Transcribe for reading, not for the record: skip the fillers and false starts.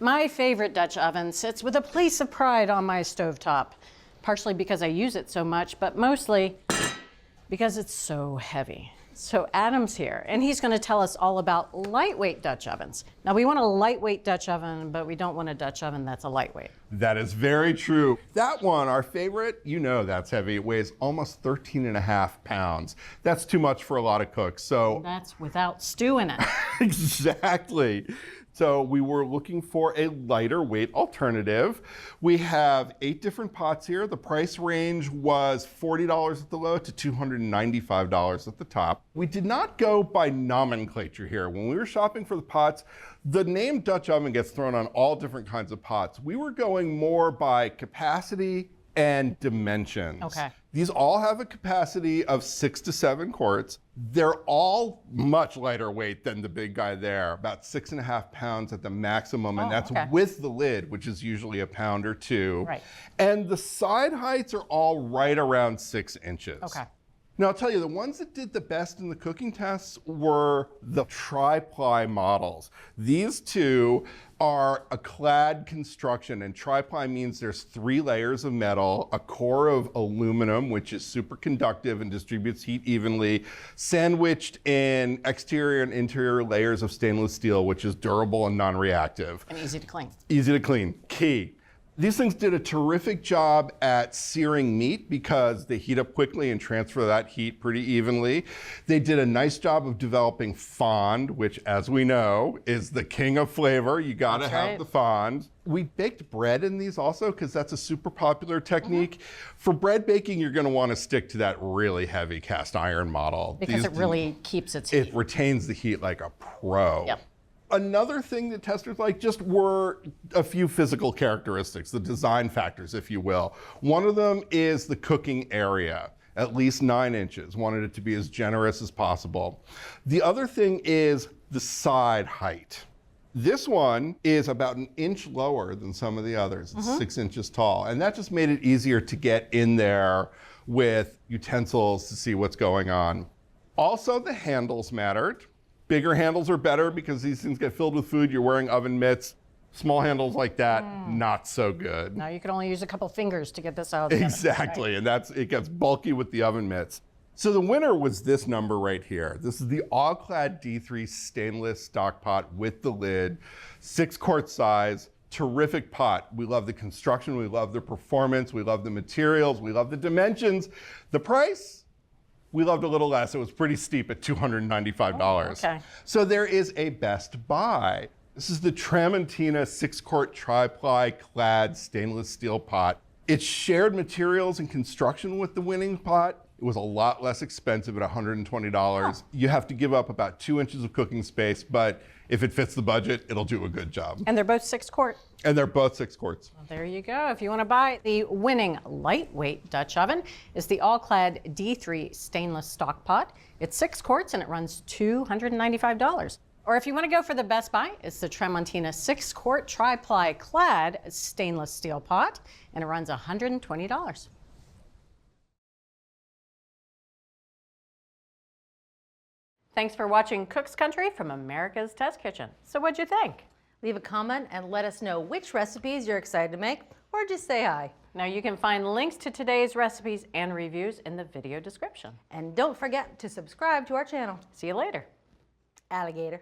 My favorite Dutch oven sits with a place of pride on my stovetop, partially because I use it so much, but mostly because it's so heavy. So Adam's here, and he's going to tell us all about lightweight Dutch ovens. Now, we want a lightweight Dutch oven, but we don't want a Dutch oven that's a lightweight. That is very true. That one, our favorite, you know that's heavy. It weighs almost 13.5 pounds. That's too much for a lot of cooks. So that's without stew in it. Exactly. So we were looking for a lighter weight alternative. We have 8 different pots here. The price range was $40 at the low to $295 at the top. We did not go by nomenclature here. When we were shopping for the pots, the name Dutch oven gets thrown on all different kinds of pots. We were going more by capacity and dimensions. Okay. These all have a capacity of 6 to 7 quarts. They're all much lighter weight than the big guy there, about 6.5 pounds at the maximum, and that's with the lid, which is usually a pound or 2. Right. And the side heights are all right around 6 inches. Okay. Now, I'll tell you, the ones that did the best in the cooking tests were the tri-ply models. These two are a clad construction, and tri-ply means there's 3 layers of metal, a core of aluminum, which is super conductive and distributes heat evenly, sandwiched in exterior and interior layers of stainless steel, which is durable and non-reactive. And easy to clean. Easy to clean, key. These things did a terrific job at searing meat because they heat up quickly and transfer that heat pretty evenly. They did a nice job of developing fond, which, as we know, is the king of flavor. You gotta have the fond. We baked bread in these also because that's a super popular technique. For bread baking, you're gonna wanna stick to that really heavy cast iron model. Because it really keeps its heat. It retains the heat like a pro. Yep. Another thing that testers liked just were a few physical characteristics, the design factors, if you will. One of them is the cooking area, at least 9 inches. Wanted it to be as generous as possible. The other thing is the side height. This one is about 1 inch lower than some of the others. It's 6 inches tall. And that just made it easier to get in there with utensils to see what's going on. Also, the handles mattered. Bigger handles are better because these things get filled with food. You're wearing oven mitts. Small handles like that, not so good. Now you can only use a couple fingers to get this out. Exactly, and it gets bulky with the oven mitts. So the winner was this number right here. This is the all-clad D3 stainless stock pot with the lid, 6 quart size, terrific pot. We love the construction, we love the performance, we love the materials, we love the dimensions. The price? We loved a little less. It was pretty steep at $295. Oh, okay. So there is a best buy. This is the Tramontina 6-quart tri-ply clad stainless steel pot. It's shared materials and construction with the winning pot. It was a lot less expensive at $120. Oh. You have to give up about 2 inches of cooking space, but if it fits the budget, it'll do a good job. And they're both 6 quart. And they're both 6 quarts. Well, there you go. If you want to buy the winning lightweight Dutch oven, it's the all-clad D3 stainless stock pot. It's 6 quarts and it runs $295. Or if you want to go for the best buy, it's the Tramontina 6-quart tri-ply clad stainless steel pot, and it runs $120. Thanks for watching Cook's Country from America's Test Kitchen. So what'd you think? Leave a comment and let us know which recipes you're excited to make, or just say hi. Now you can find links to today's recipes and reviews in the video description. And don't forget to subscribe to our channel. See you later. Alligator.